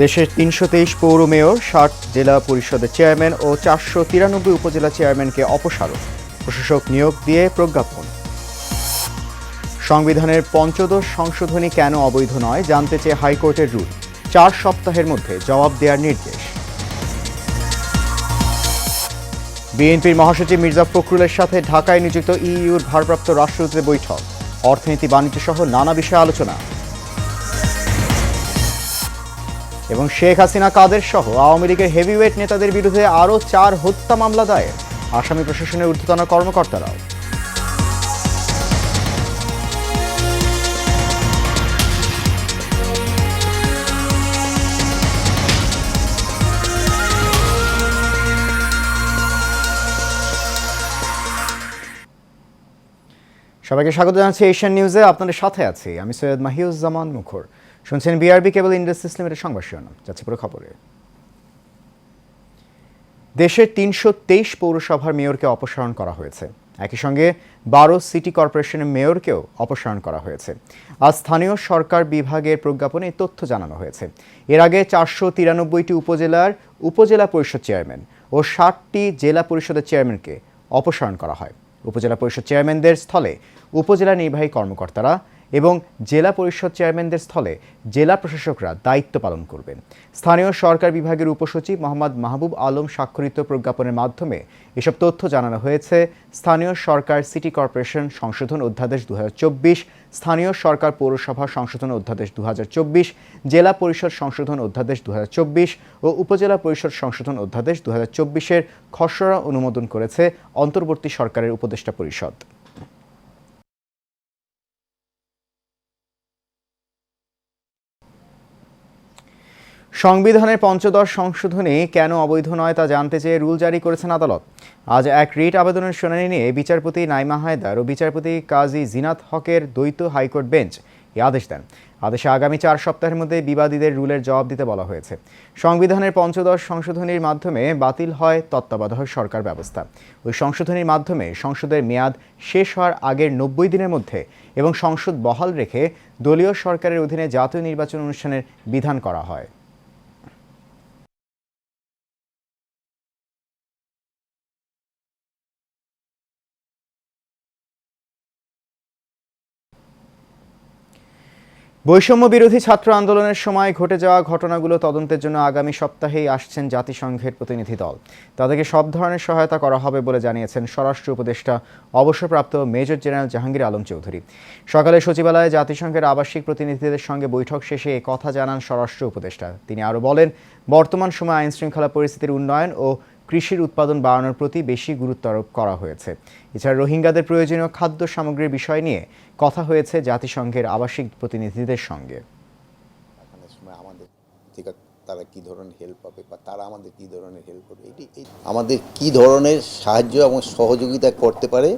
দেশের ৩২৩ পৌর মেয়র, ৬০ জেলা পরিষদের চেয়ারম্যান ও ৪৯৩ উপজেলা চেয়ারম্যানকে অপসারণ, প্রশাসক নিয়োগ দিয়ে প্রজ্ঞাপন। সংবিধানের পঞ্চদশ সংশোধনী কেন অবৈধ নয় জানতে চেয়ে হাইকোর্টের রুল, ৪ সপ্তাহের মধ্যে জবাব দেওয়ার নির্দেশ। বিএনপির মহাসচিব মির্জা ফখরুলের সাথে ঢাকায় নিযুক্ত ইইউর ভারপ্রাপ্ত রাষ্ট্রদূতের বৈঠক, অর্থনীতি বাণিজ্য সহ নানা বিষয়ে আলোচনা। এবং শেখ হাসিনা, কাদের সহ আওয়ামী লীগের হেভিওয়েট নেতাদের বিরুদ্ধে আরও 4 হত্যা মামলা দায়ের, আসামি প্রশাসনের ঊর্ধ্বতন কর্মকর্তারাও। সবাইকে স্বাগত জানাচ্ছি এশিয়ান নিউজে। আপনাদের সাথে আছি আমি সৈয়দ মাহিউজ্জামান মুখর। শুনছেন বিআরবি কেবল ইন্ডাস্ট্রিজ লিমিটেড সংবাদ শিরোনাম। যাচ্ছি পুরো খবরে। দেশের ৩২৩ পৌরসভার মেয়রকে অপসারণ করা হয়েছে। একই সঙ্গে 12 সিটি কর্পোরেশনের মেয়রকেও অপসারণ করা হয়েছে। আজ স্থানীয় সরকার বিভাগের প্রজ্ঞাপনে এই তথ্য জানানো হয়েছে। এর আগে ৪৯৩টি উপজেলার উপজেলা পরিষদ চেয়ারম্যান ও ৬০টি জেলা পরিষদের চেয়ারম্যানকে অপসারণ করা হয়। উপজেলা পরিষদ চেয়ারম্যানদের স্থলে উপজেলা নির্বাহী কর্মকর্তারা এবং জেলা পরিষদ চেয়ারম্যানদের স্থলে জেলা প্রশাসকরা দায়িত্ব পালন করবেন। স্থানীয় সরকার বিভাগের উপসচিব মোহাম্মদ মাহবুব আলম স্বাক্ষরিত প্রজ্ঞাপনের মাধ্যমে এসব তথ্য জানানো হয়েছে। স্থানীয় সরকার সিটি কর্পোরেশন সংশোধন অধ্যাদেশ ২০২৪, স্থানীয় সরকার পৌরসভা সংশোধন অধ্যাদেশ ২০২৪, জেলা পরিষদ সংশোধন অধ্যাদেশ ২০২৪ ও উপজেলা পরিষদ সংশোধন অধ্যাদেশ ২০২৪-এর খসড়া অনুমোদন করেছে অন্তর্বর্তী সরকারের উপদেষ্টা পরিষদ। সংবিধানের পঞ্চদশ সংশোধনী কেন অবৈধ নয় তা জানতে চেয়ে রুল জারি করেছেন আদালত। আজ এক রিট আবেদনের শুনানি নিয়ে বিচারপতি নাইমা হায়দার ও বিচারপতি কাজী জিনাত হকের দ্বৈত হাইকোর্ট বেঞ্চ এই আদেশ দেন। আদেশে আগামী ৪ সপ্তাহের মধ্যে বিবাদীদের রুলের জবাব দিতে বলা হয়েছে। সংবিধানের পঞ্চদশ সংশোধনীর মাধ্যমে বাতিল হয় তত্ত্বাবধায়ক সরকার ব্যবস্থা। ওই সংশোধনীর মাধ্যমে সংসদের মেয়াদ শেষ হওয়ার আগের ৯০ দিনের মধ্যে এবং সংসদ বহাল রেখে দলীয় সরকারের অধীনে জাতীয় নির্বাচন অনুষ্ঠানের বিধান করা হয়। বৈষম্য বিরোধী ছাত্র আন্দোলনের সময় ঘটে যাওয়া ঘটনাগুলো তদন্তের জন্য আগামী সপ্তাহেই আসছেন জাতিসংঘের প্রতিনিধি দল। তাদেরকে সব ধরনের সহায়তা করা হবে বলে জানিয়েছেন স্বরাষ্ট্র উপদেষ্টা অবসরপ্রাপ্ত মেজর জেনারেল জাহাঙ্গীর আলম চৌধুরী। সকালে সচিবালয়ে জাতিসংঘের আবাসিক প্রতিনিধিদের সঙ্গে বৈঠক শেষে এ কথা জানান স্বরাষ্ট্র উপদেষ্টা। তিনি আরও বলেন, বর্তমান সময়ে আইন শৃঙ্খলা পরিস্থিতির উন্নয়ন ও কৃষির উৎপাদন বাড়ানোর প্রতি বেশি গুরুত্ব আরোপ করা হয়েছে। এছাড়া রোহিঙ্গাদের প্রয়োজনীয় খাদ্য সামগ্রীর বিষয় নিয়ে কথা হয়েছে জাতিসংঘের আবাসিক প্রতিনিধিদের সঙ্গে। আমাদের থেকে তারা কি ধরনের হেল্প পাবে বা তারা আমাদের কি ধরনের হেল্প করবে, আমাদের কি ধরনের সাহায্য এবং সহযোগিতা করতে পারে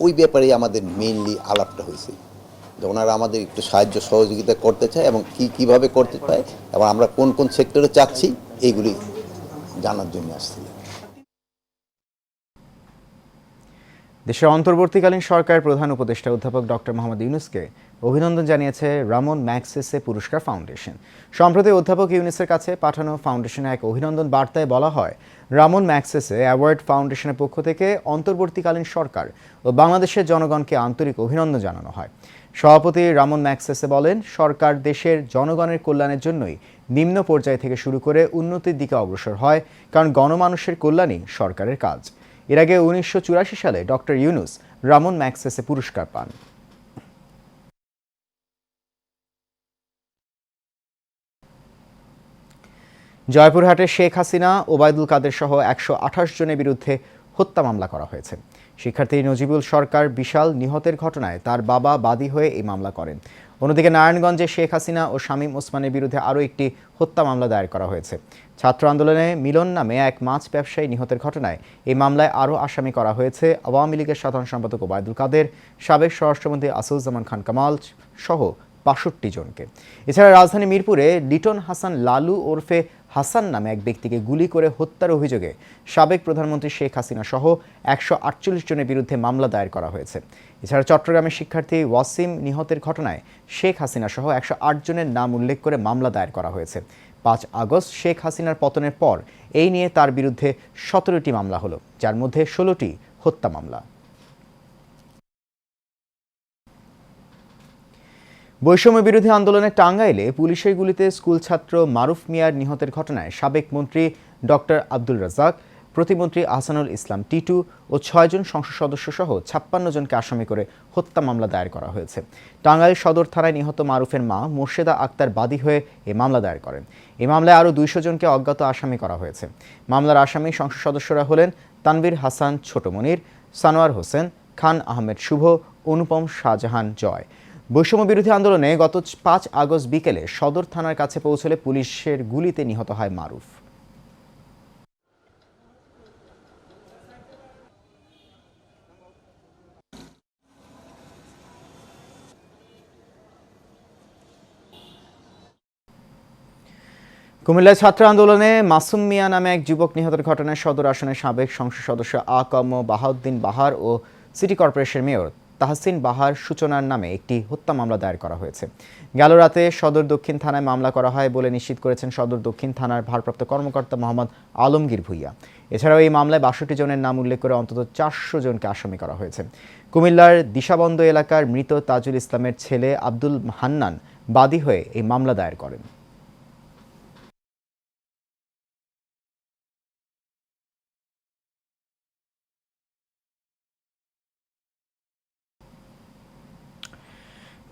ওই ব্যাপারে আমাদের মেইনলি আলাপটা হয়েছে। ওনারা আমাদের একটু সাহায্য সহযোগিতা করতে চায় এবং কীভাবে করতে পারে এবং আমরা কোন কোন সেক্টরে চাচ্ছি এইগুলি জানার জন্য আসছি। দেশের অন্তর্বর্তীকালীন সরকারের প্রধান উপদেষ্টা অধ্যাপক ডক্টর মোহাম্মদ ইউনূসকে অভিনন্দন জানিয়েছে রামন ম্যাগসেসে পুরস্কার ফাউন্ডেশন। সম্প্রতি অধ্যাপক ইউনূসের কাছে পাঠানো ফাউন্ডেশনের এক অভিনন্দন বার্তায় বলা হয়, রামন ম্যাগসেসে অ্যাওয়ার্ড ফাউন্ডেশনের পক্ষ থেকে অন্তর্বর্তীকালীন সরকার ও বাংলাদেশের জনগণকে আন্তরিক অভিনন্দন জানানো হয়। সভাপতি রামন ম্যাগসেসে বলেন, সরকার দেশের জনগণের কল্যাণের জন্যই নিম্ন পর্যায় থেকে শুরু করে উন্নতির দিকে অগ্রসর হয়, কারণ গণমানুষের কল্যাণই সরকারের কাজ। এর আগে ১৯৮৪ সালে ডক্টর ইউনূস রামন ম্যাগসেসে পুরস্কার পান। জয়পুরহাটের শেখ হাসিনা, ওবায়দুল কাদের সহ ১২৮ জনের বিরুদ্ধে হত্যা মামলা করা হয়েছে। শিক্ষার্থী নজিবুল সরকার বিশাল নিহতের ঘটনায় তার বাবা বাদী হয়ে এই মামলা করেন। অন্যদিকে নারায়ণগঞ্জে শেখ হাসিনা ও শামীম ওসমানের বিরুদ্ধে আরও একটি হত্যা মামলা দায়ের করা হয়েছে। ছাত্র আন্দোলনে মিলন নামে এক মাছ ব্যবসায়ী নিহতের ঘটনায় এই মামলায় আরও আসামি করা হয়েছে আওয়ামী লীগের সাধারণ সম্পাদক ওবায়দুল কাদের, সাবেক স্বরাষ্ট্রমন্ত্রী আসাদুজ্জামান খান কামাল সহ ৬২ জনকে। এছাড়া রাজধানী মিরপুরে লিটন হাসান লালু ওরফে হাসান নামে এক ব্যক্তিকে গুলি করে হত্যার অভিযোগে সাবেক প্রধানমন্ত্রী শেখ হাসিনা সহ ১৪৮ জনের বিরুদ্ধে মামলা দায়ের করা হয়েছে। এছাড়া চট্টগ্রামের শিক্ষার্থী ওয়াসিম নিহতের ঘটনায় শেখ হাসিনা সহ ১০৮ জনের নাম উল্লেখ করে মামলা দায়ের করা হয়েছে। 5 আগস্ট শেখ হাসিনার পতনের পর এই নিয়ে তার বিরুদ্ধে 17টি মামলা হলো, যার মধ্যে 16টি হত্যা মামলা। বৈষম্য বিরোধী আন্দোলনে টাঙ্গাইলে পুলিশের গুলিতে স্কুল ছাত্র মারুফ মিয়ার নিহতের ঘটনায় সাবেক মন্ত্রী ডক্টর আব্দুল রাজ্জাক, প্রতিমন্ত্রী আহসানুল ইসলাম টিটু ও 6 জন সংসদ সদস্য সহ 56 জনকে আসামি করে হত্যা মামলা দায়ের করা হয়েছে। টাঙ্গাইল সদর থানায় নিহত মারুফের মা মোর্শেদা আক্তার বাদী হয়ে এই মামলা দায়ের করেন। এই মামলায় আরও 200 জনকে অজ্ঞাত আসামি করা হয়েছে। মামলার আসামি সংসদ সদস্যরা হলেন তানভীর হাসান ছোট মনির, সানোয়ার হোসেন, খান আহমেদ শুভ, অনুপম শাহজাহান জয়। বৈষম্য বিরোধী আন্দোলনে গত 5 আগস্ট বিকেলে সদর থানার কাছে পৌঁছলে পুলিশের গুলিতে নিহত হয় মারুফ। কুমিল্লায় ছাত্র আন্দোলনে মাসুম মিয়া নামে এক যুবক নিহতের ঘটনায় সদর আসনের সাবেক সংসদ সদস্য আ.ক.ম বাহাউদ্দিন বাহার ও সিটি কর্পোরেশন মেয়র তাহসিন বাহার সূচনার নামে একটি হত্যা মামলা দায়ের করা হয়েছে। গেল রাতে সদর দক্ষিণ থানায় মামলা করা হয় বলে নিশ্চিত করেছেন সদর দক্ষিণ থানার ভারপ্রাপ্ত কর্মকর্তা মোহাম্মদ আলমগীর ভূঁইয়া। এছাড়াও এই মামলায় 62 জনের নাম উল্লেখ করে অন্তত 400 জনকে আসামি করা হয়েছে। কুমিল্লার দিশাবন্দ এলাকার মৃত তাজুল ইসলামের ছেলে আব্দুল হান্নান বাদী হয়ে এই মামলা দায়ের করেন।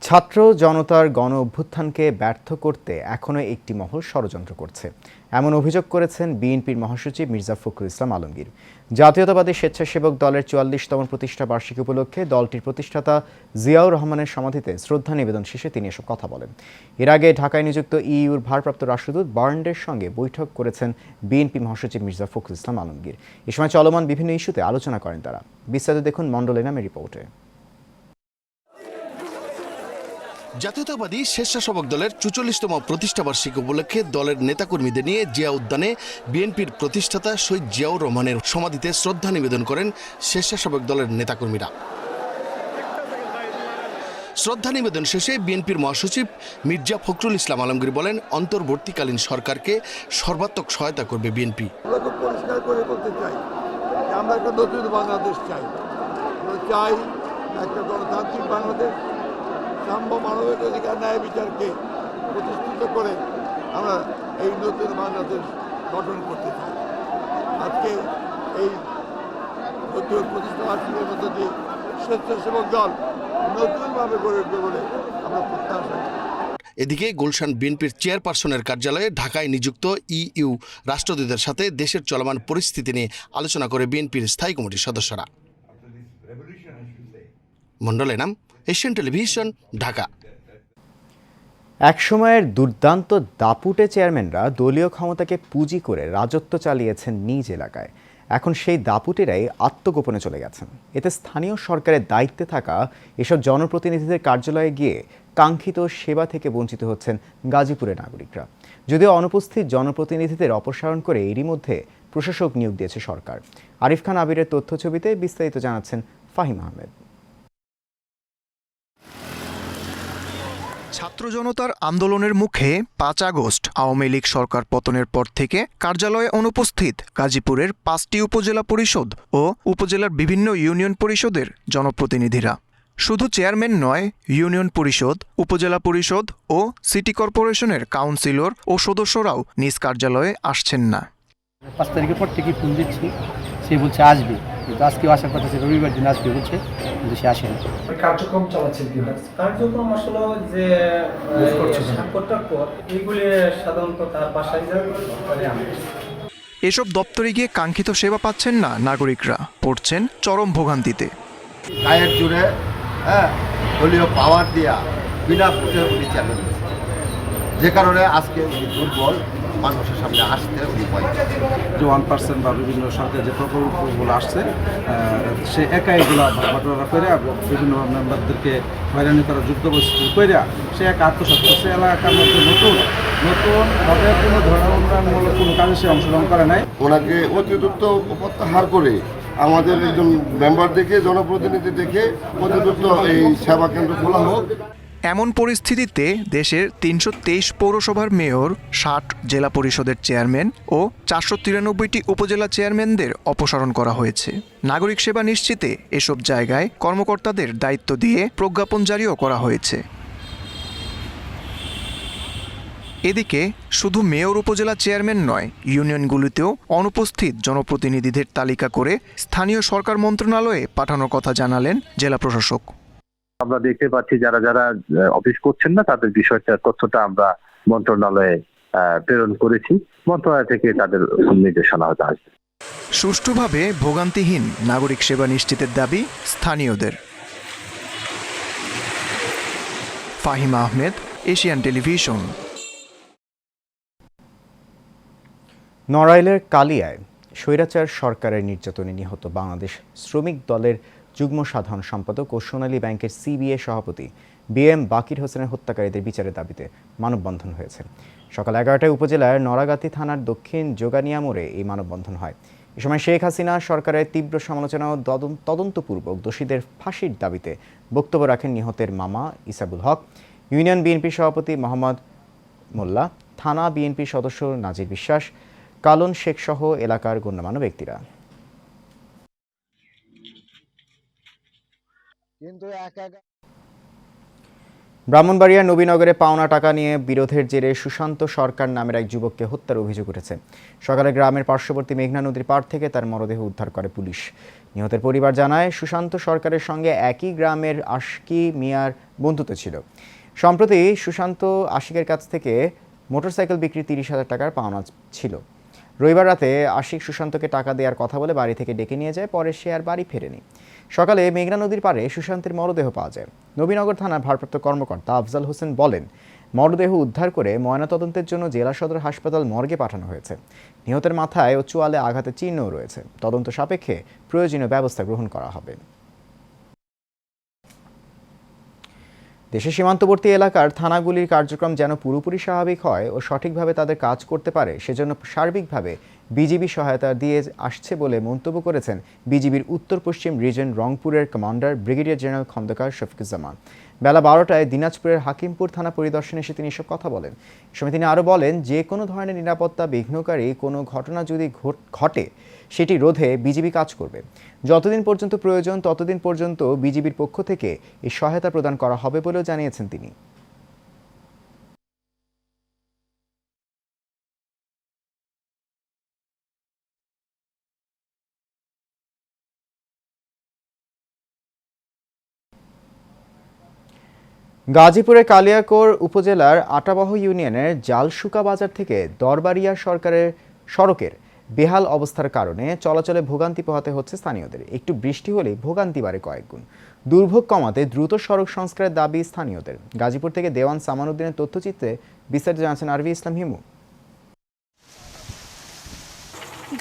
ছাত্র জনতার গণ অভ্যুত্থানকে ব্যর্থ করতে এখনও একটি মহল ষড়যন্ত্র করছে, এমন অভিযোগ করেছেন বিএনপির মহাসচিব মির্জা ফখরুল ইসলাম আলমগীর। জাতীয়তাবাদী স্বেচ্ছাসেবক দলের 44তম প্রতিষ্ঠা বার্ষিকী উপলক্ষে দলটির প্রতিষ্ঠাতা জিয়াউর রহমানের সমাধিতে শ্রদ্ধা নিবেদন শেষে তিনি এসব কথা বলেন। এর আগে ঢাকায় নিযুক্ত ইইউর ভারপ্রাপ্ত রাষ্ট্রদূত বার্নডের সঙ্গে বৈঠক করেছেন বিএনপি মহাসচিব মির্জা ফখরুল ইসলাম আলমগীর। এ সময় চলমান বিভিন্ন ইস্যুতে আলোচনা করেন তারা। বিস্তারিত দেখুন মণ্ডল এনামের রিপোর্টে। জাতীয়তাবাদী স্বেচ্ছাসেবক দলের 44তম প্রতিষ্ঠাবার্ষিকী উপলক্ষে দলের নেতাকর্মীদের নিয়ে জিয়া উদ্যানে বিএনপির প্রতিষ্ঠাতা শহীদ জিয়াউর রহমানের সমাধিতে শ্রদ্ধা নিবেদন করেন স্বেচ্ছাসেবক দলের নেতাকর্মীরা। শ্রদ্ধা নিবেদন শেষে বিএনপির মহাসচিব মির্জা ফখরুল ইসলাম আলমগীর বলেন, অন্তর্বর্তীকালীন সরকারকে সর্বাত্মক সহায়তা করবে বিএনপি। পরিষ্কার করে বলতে চাই, আমরা একটা নতুন বাংলাদেশ চাই। আমরা চাই একটা গণতান্ত্রিক বাংলাদেশ, সাম্য মানবিক অধিকার, ন্যায় বিচারকে প্রতিষ্ঠিত করে আমরা এই নতুন বাংলাদেশ গঠন করতে চাই। আজকে এই নতুন প্রতিষ্ঠাবার্ষিকীর মধ্য দিয়ে স্বেচ্ছাসেবক দল নতুনভাবে গড়ে উঠবে বলে আমরা প্রত্যাশা করি। এদিকে গুলশান বিএনপির চেয়ারপারসনের কার্যালয়ে ঢাকায় নিযুক্ত ইইউ রাষ্ট্রদূতের সাথে দেশের চলমান পরিস্থিতি নিয়ে আলোচনা করে বিএনপির স্থায়ী কমিটির সদস্যরা। মণ্ডল এনাম, এশিয়ান টেলিভিশন, ঢাকা। একসময়ের দুর্দান্ত দাপুটে চেয়ারম্যানরা দলীয় ক্ষমতাকে পুঁজি করে রাজত্ব চালিয়েছেন নিজ এলাকায়। এখন সেই দাপুটেরাই আত্মগোপনে চলে গেছেন। এতে স্থানীয় সরকারের দায়িত্বে থাকা এসব জনপ্রতিনিধিদের কার্যালয়ে গিয়ে কাঙ্ক্ষিত সেবা থেকে বঞ্চিত হচ্ছেন গাজীপুরের নাগরিকরা। যদিও অনুপস্থিত জনপ্রতিনিধিদের অপসারণ করে এরই মধ্যে প্রশাসক নিয়োগ দিয়েছে সরকার। আরিফ খান আবিরের তথ্যছবিতে বিস্তারিত জানাচ্ছেন ফাহিম আহমেদ। ছাত্র জনতার আন্দোলনের মুখে 5 আগস্ট আওয়ামী লীগ সরকার পতনের পর থেকে কার্যালয়ে অনুপস্থিত গাজীপুরের 5টি উপজেলা পরিষদ ও উপজেলার বিভিন্ন ইউনিয়ন পরিষদের জনপ্রতিনিধিরা। শুধু চেয়ারম্যান নয়, ইউনিয়ন পরিষদ, উপজেলা পরিষদ ও সিটি কর্পোরেশনের কাউন্সিলর ও সদস্যরাও নিজ কার্যালয়ে আসছেন না। 5 তারিখের পর থেকে ফোন দিচ্ছি, সে বলছে আসবে, কিন্তু আজকেও আসার কথা ছিল, রবিবার দিন আসবে বলছে, কিন্তু সে আসেনি। কার্যক্রম চালাচ্ছেন কি কার্যক্রম আসলে যে সাক্ষরটার পর এইগুলি সাধারণত তার বাসায় যাবে। এসব দপ্তরে গিয়ে কাঙ্ক্ষিত সেবা পাচ্ছেন না নাগরিকরা, পড়ছেন চরম ভোগান্তিতে। গায়ের জুড়ে দলীয় পাওয়ার দিয়া বিনা ভোটে উনি চ্যালেঞ্জ, যে কারণে আজকে উনি দুর্বল, মানুষের সামনে আসতে উনি ভয়। যে 1% বা বিভিন্ন সরকার যে প্রকল্পগুলো আসছে, সে একা এগুলো বাটোয়ারা করে বিভিন্ন মেম্বারদেরকে হয়রানি করার যুদ্ধ পরিস্থিতি করে সে এক আত্মসাৎ করছে। এলাকার মধ্যে নতুনভাবে কোনো ধরনের উন্নয়নমূলক কোনো কাজে সে অংশগ্রহণ করে নাই। ওনাকে অতিরিক্ত প্রত্যাহার করে আমাদের একজন মেম্বার দেখে, জনপ্রতিনিধি দেখে অতিরিক্ত এই সেবা কেন্দ্র খোলা হোক। এমন পরিস্থিতিতে দেশের ৩২৩ পৌরসভার মেয়র, ৬০ জেলা পরিষদের চেয়ারম্যান ও ৪৯৩টি উপজেলা চেয়ারম্যানদের অপসারণ করা হয়েছে। নাগরিক সেবা নিশ্চিতে এসব জায়গায় কর্মকর্তাদের দায়িত্ব দিয়ে প্রজ্ঞাপন জারিও করা হয়েছে। এদিকে শুধু মেয়র, উপজেলা চেয়ারম্যান নয়, ইউনিয়নগুলিতেও অনুপস্থিত জনপ্রতিনিধিদের তালিকা করে স্থানীয় সরকার মন্ত্রণালয়ে পাঠানোর কথা জানালেন জেলা প্রশাসক। আমরা দেখতে পাচ্ছি যারা যারা অফিস করছেন না তাদের তথ্যটা আমরা মন্ত্রণালয়ে প্রেরণ করেছি। মন্ত্রণালয় থেকে তাদের নির্দেশনা হতে আসবে। সুষ্ঠুভাবে ভোগান্তিহীন নাগরিক সেবা নিশ্চিতের দাবি স্থানীয়দের। Fahim Ahmed, Asian Television. নড়াইলের কালিয়ায় স্বৈরাচার সরকারের নির্যাতনে নিহত বাংলাদেশ শ্রমিক দলের যুগ্ম সাধারণ সম্পাদক ও সোনালী ব্যাংকের সিবিএ সভাপতি BM বাকির হোসেনের হত্যাকারীদের বিচারের দাবিতে মানববন্ধন হয়েছে। সকাল 11টায় উপজেলার নড়াগাতি থানার দক্ষিণ যোগানিয়া মোড়ে এই মানববন্ধন হয়। এ সময় শেখ হাসিনা সরকারের তীব্র সমালোচনা ও তদন্তপূর্বক দোষীদের ফাঁসির দাবিতে বক্তব্য রাখেন নিহতের মামা ইসাবুল হক, ইউনিয়ন বিএনপির সভাপতি মোহাম্মদ মোল্লা, থানা বিএনপির সদস্য নাজির বিশ্বাস, কালন শেখ সহ এলাকার গণ্যমান্য ব্যক্তিরা। ব্রাহ্মণবাড়িয়ার নবীনগরে পাওনা টাকা নিয়ে বিরোধের জেরে সুশান্ত সরকার নামের এক যুবককে হত্যার অভিযোগ উঠেছে। সকালে গ্রামের পার্শ্ববর্তী মেঘনা নদীর পাড় থেকে তার মরদেহ উদ্ধার করে পুলিশ। নিহতের পরিবার জানায়, সুশান্ত সরকারের সঙ্গে একই গ্রামের আশকি মিয়ার বন্ধুত্ব ছিল। সম্প্রতি সুশান্ত আশিকের কাছ থেকে মোটরসাইকেল বিক্রি 30,000 টাকার পাওনা ছিল। রবিবার রাতে আশিক সুশান্তকে টাকা দেওয়ার কথা বলে বাড়ি থেকে ডেকে নিয়ে যায়, পরে সে আর বাড়ি ফেরেনি। সকালে মেঘনা নদীর পাড়ে সুশান্তের মরদেহ পাওয়া যায়। নবীনগর থানার ভারপ্রাপ্ত কর্মকর্তা আফজাল হোসেন বলেন, মরদেহ উদ্ধার করে ময়নাতদন্তের জন্য জেলা সদর হাসপাতাল মর্গে পাঠানো হয়েছে। নিহতের মাথায় ও চোয়ালে আঘাতের চিহ্নও রয়েছে। তদন্ত সাপেক্ষে প্রয়োজনীয় ব্যবস্থা গ্রহণ করা হবে। দেশের সীমান্তবর্তী এলাকার থানাগুলির কার্যক্রম যেন পুরোপুরি স্বাভাবিক হয় ও সঠিকভাবে তাদের কাজ করতে পারে, সেজন্য সার্বিকভাবে বিজিবি সহায়তা দিয়ে আসছে বলে মন্তব্য করেছেন বিজিবির উত্তর পশ্চিম রিজন রংপুরের commander brigadier general Khandakar Shafiquzzaman. বেলা 12টায় দিনাজপুরের হাকিমপুর থানা পরিদর্শনে এসে তিনি এসব কথা বলেন। এ সময় তিনি আরও বলেন, যে কোনো ধরনের নিরাপত্তা বিঘ্নকারী কোনো ঘটনা যদি ঘটে সেটি রোধে বিজিবি কাজ করবে। যতদিন পর্যন্ত প্রয়োজন ততদিন পর্যন্ত বিজিবির পক্ষ থেকে এই সহায়তা প্রদান করা হবে বলেও জানিয়েছেন তিনি। গাজীপুরের কালিয়াকৈর উপজেলার আটাবহ ইউনিয়নের জালশুকা বাজার থেকে দরবারিয়া সরকারের সড়কের বেহাল অবস্থার কারণে চলাচলে ভোগান্তি পোহাতে হচ্ছে স্থানীয়দের। একটু বৃষ্টি হলেই ভোগান্তি বাড়ে কয়েকগুণ। দুর্ভোগ কমাতে দ্রুত সড়ক সংস্কারের দাবি স্থানীয়দের। গাজীপুর থেকে দেওয়ান সামানুদ্দিনের তথ্যচিত্রে বিস্তারিত জানাচ্ছেন আরবি ইসলাম হিমু।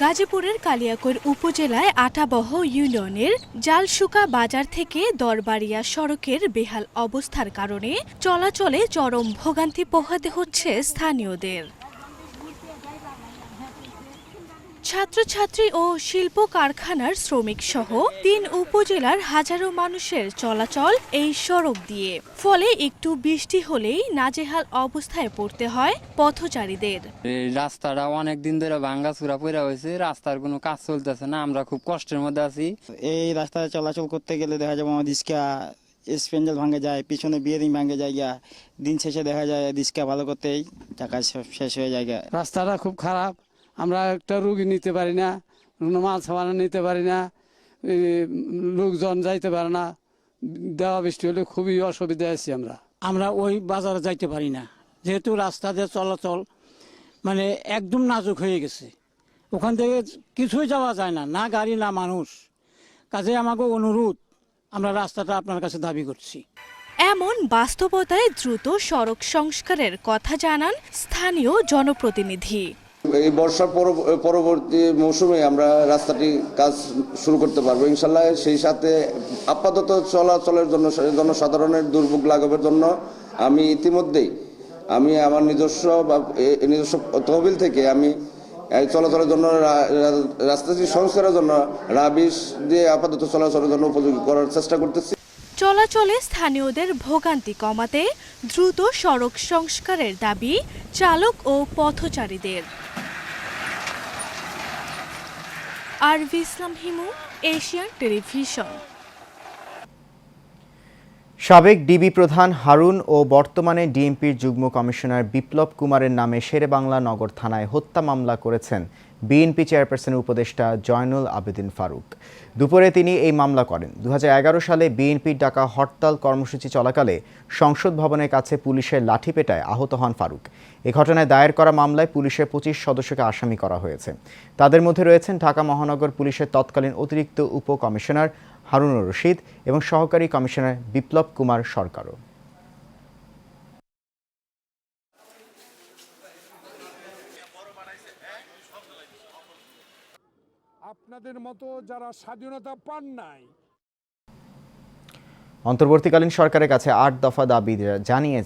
গাজীপুরের কালিয়াকৈর উপজেলায় আটাবহ ইউনিয়নের জালশুকা বাজার থেকে দরবারিয়া সড়কের বেহাল অবস্থার কারণে চলাচলে চরম ভোগান্তি পোহাতে হচ্ছে স্থানীয়দের। ছাত্রছাত্রী ও শিল্প কারখানার শ্রমিক সহ 3 উপজেলার হাজারো মানুষের চলাচল এই সড়ক দিয়ে। ফলে একটু বৃষ্টি হলেই নাজেহাল অবস্থায় পড়তে হয় পথচারীদের। এই রাস্তাটা অনেক দিন ধরে ভাঙ্গাচুরা পড়া হয়েছে, রাস্তার কোনো কাজ চলতেছে না, আমরা খুব কষ্টের মধ্যে আছি। এই রাস্তায় চলাচল করতে গেলে দেখা যাবে আমাদের স্পেন্ডেল ভাঙে যায়, পিছনে বিয়ারিং ভাঙে যায়, দিন শেষে দেখা যায় ডিস্কা ভালো করতেই টাকা শেষ হয়ে যায়। রাস্তাটা খুব খারাপ, আমরা একটা রুগী নিতে পারি না, মাল সামান নিতে পারি না, লোকজন যাইতে পারে না। দেওয়া বৃষ্টি হলে খুবই অসুবিধা আছি আমরা ওই বাজারে যাইতে পারি না, যেহেতু রাস্তাতে চলাচল মানে একদম নাজুক হয়ে গেছে। ওখান থেকে কিছুই যাওয়া যায় না, না গাড়ি না মানুষ। কাজে আমাকে অনুরোধ, আমরা রাস্তাটা আপনার কাছে দাবি করছি। এমন বাস্তবতায় দ্রুত সড়ক সংস্কারের কথা জানান স্থানীয় জনপ্রতিনিধি। এই বর্ষার পরবর্তী মৌসুমে আমরা রাস্তাটি কাজ শুরু করতে পারবো ইনশাল্লাহ। সেই সাথে আপাতত চলাচলের জন্য জনসাধারণের দুর্ভোগ লাঘবের জন্য আমি ইতিমধ্যেই আমার নিজস্ব তহবিল থেকে আমি চলাচলের জন্য রাস্তাটি সংস্কারের জন্য রাবিশ দিয়ে আপাতত চলাচলের জন্য উপযোগী করার চেষ্টা করতেছি। চলাচলে স্থানীয়দের ভোগান্তি কমাতে দ্রুত সড়ক সংস্কারের দাবি চালক ও পথচারীদের। আরভি ইসলাম হিমু, এশিয়ান টেলিভিশন। সাবেক ডিবি প্রধান হারুন ও বর্তমানে ডিএমপির যুগ্ম কমিশনার বিপ্লব কুমারের নামে শেরেবাংলা নগর থানায় হত্যা মামলা করেছেন বিএনপি চেয়ারপারসনের উপদেষ্টা জয়নুল আবেদিন ফারুক। দুপুরে তিনি এই মামলা করেন। 2011 সালে বিএনপির ডাকা হরতাল কর্মসূচি চলাকালে সংসদ ভবনের কাছে পুলিশের লাঠিপেটায় আহত হন ফারুক। এ ঘটনায় দায়ের করা মামলায় পুলিশের 25 সদস্যকে আসামি করা হয়েছে। তাদের মধ্যে রয়েছেন ঢাকা মহানগর পুলিশের তৎকালীন অতিরিক্ত উপকমিশনার হারুনুর রশিদ এবং সহকারী কমিশনার বিপ্লব কুমার সরকারও। আপনাদের মতো যারা স্বাধীনতা পান নাই। অন্তর্বর্তীকালীন সরকারের কাছে 8 দফা দাবি জানিয়ে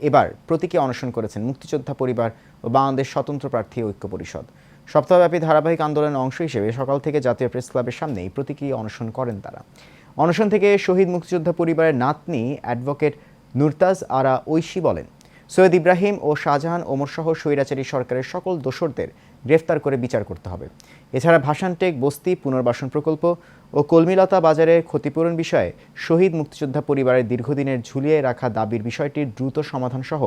এবার প্রতীকী অনশন করেছেন মুক্তিযোদ্ধা পরিবার ও বাংলাদেশ স্বতন্ত্র প্রার্থী ঐক্য পরিষদ। সপ্তাহব্যাপী ধারাবাহিক আন্দোলনের অংশ হিসেবে সকাল থেকে জাতীয় প্রেস ক্লাবের সামনে এই প্রতীকী অনশন করেন তারা। অনশন থেকে শহীদ মুক্তিযোদ্ধা পরিবারের নাতনি অ্যাডভোকেট নুরতাজ আরা ঐশী বলেন, সৈয়দ ইব্রাহিম ও শাহজাহান ওমর সহ স্বৈরাচারী সরকারের সকল দোসরদের গ্রেফতার করে বিচার করতে হবে। এছাড়া ভাসানটেক বস্তি পুনর্বাসন প্রকল্প ও কলমিলতা বাজারের ক্ষতিপূরণ বিষয়ে শহীদ মুক্তিযোদ্ধা পরিবারের দীর্ঘদিনের ঝুলিয়ে রাখা দাবির বিষয়টির দ্রুত সমাধান সহ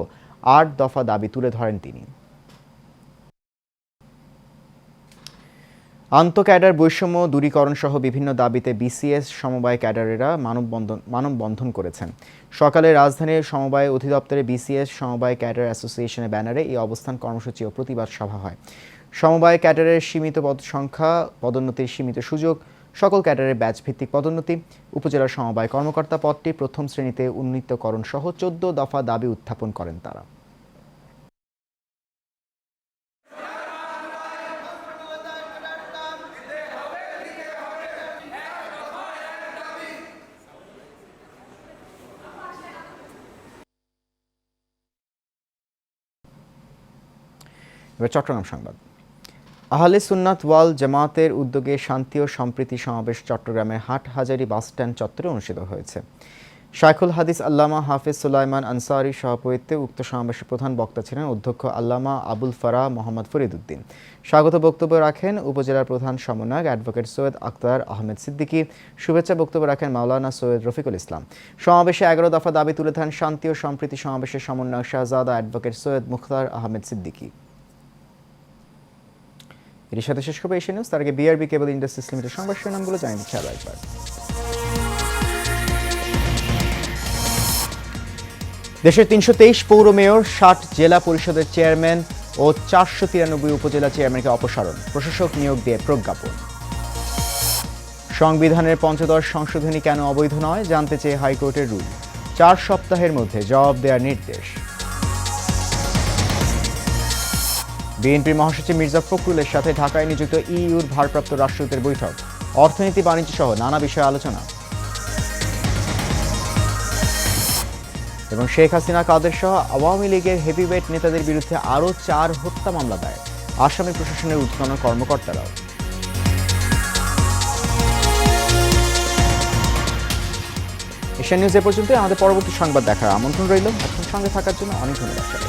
8 দফা দাবি তুলে ধরেন তিনি। আন্তঃক্যাডার বৈষম্য দূরীকরণ সহ বিভিন্ন দাবিতে বিসিএস সমবায় ক্যাডারেরা মানববন্ধন করেছেন। সকালে রাজধানীর সমবায় অধিদপ্তরে বিসিএস সমবায় ক্যাডার অ্যাসোসিয়েশনের ব্যানারে এই অবস্থান কর্মসূচি ও প্রতিবাদ সভা হয়। সমবায় ক্যাডারের সীমিত পদ সংখ্যা, পদোন্নতির সীমিত সুযোগ, সকল ক্যাডারের ব্যাচ ভিত্তিক পদোন্নতি, উপজেলার সমবায় কর্মকর্তা পদটি প্রথম শ্রেণীতে উন্নীতকরণ সহ 14 দফা দাবি উত্থাপন করেন তারা। চট্টগ্রাম সংবাদ। আহলে সুন্নাত ওয়াল জামাতের উদ্যোগে শান্তি ও সম্প্রীতি সমাবেশ চট্টগ্রামের হাটহাজারী বাসস্ট্যান্ড চত্বরে অনুষ্ঠিত হয়েছে। শাইখুল হাদিস আল্লামা হাফিজ সুলাইমান আনসারী সভাপতিত্বে উক্ত সমাবেশের প্রধান বক্তা ছিলেন অধ্যক্ষ আল্লামা আবুল ফারাহ মোহাম্মদ ফরিদউদ্দিন। স্বাগত বক্তব্য রাখেন উপজেলার প্রধান সমন্বয়ক অ্যাডভোকেট সৈয়দ আক্তার আহমেদ সিদ্দিকী। শুভেচ্ছা বক্তব্য রাখেন মাওলানা সৈয়দ রফিকুল ইসলাম। সমাবেশে 11 দফা দাবি তুলে ধরেন শান্তি ও সম্প্রীতি সমাবেশের সমন্বয়ক শাহজাদা অ্যাডভোকেট সৈয়দ মুখতার আহমেদ সিদ্দিকী। এর সাথে শেষ করবো এশিয়া নিউজ। তার আগে বিআরবি কেবল ইন্ডাস্ট্রিজ লিমিটেড সংবাদ শিরোনামগুলো জানিয়ে দিচ্ছি আরও একবার। দেশের 323 পৌর মেয়র, 60 জেলা পরিষদের চেয়ারম্যান ও 493 উপজেলা চেয়ারম্যানকে অপসারণ, প্রশাসক নিয়োগ দিয়ে প্রজ্ঞাপন। সংবিধানের 15 সংশোধনী কেন অবৈধ নয় জানতে চেয়ে হাইকোর্টের রুল, 4 সপ্তাহের মধ্যে জবাব দেওয়ার নির্দেশ। বিএনপির মহাসচিব মির্জা ফখরুলের সাথে ঢাকায় নিযুক্ত ইইউর ভারপ্রাপ্ত রাষ্ট্রদূতের বৈঠক, অর্থনীতি বাণিজ্য সহ নানা বিষয়ে আলোচনা। এবং শেখ হাসিনা, কাদের সহ আওয়ামী লীগের হেভিওয়েট নেতাদের বিরুদ্ধে আরও 4 হত্যা মামলা দায়ের, আসামি প্রশাসনের ঊর্ধ্বতন কর্মকর্তারাও। এশিয়া নিউজ এ পর্যন্ত। আমাদের পরবর্তী সংবাদ দেখার আমন্ত্রণ রইল। এখন সঙ্গে থাকার জন্য অনেক ধন্যবাদ।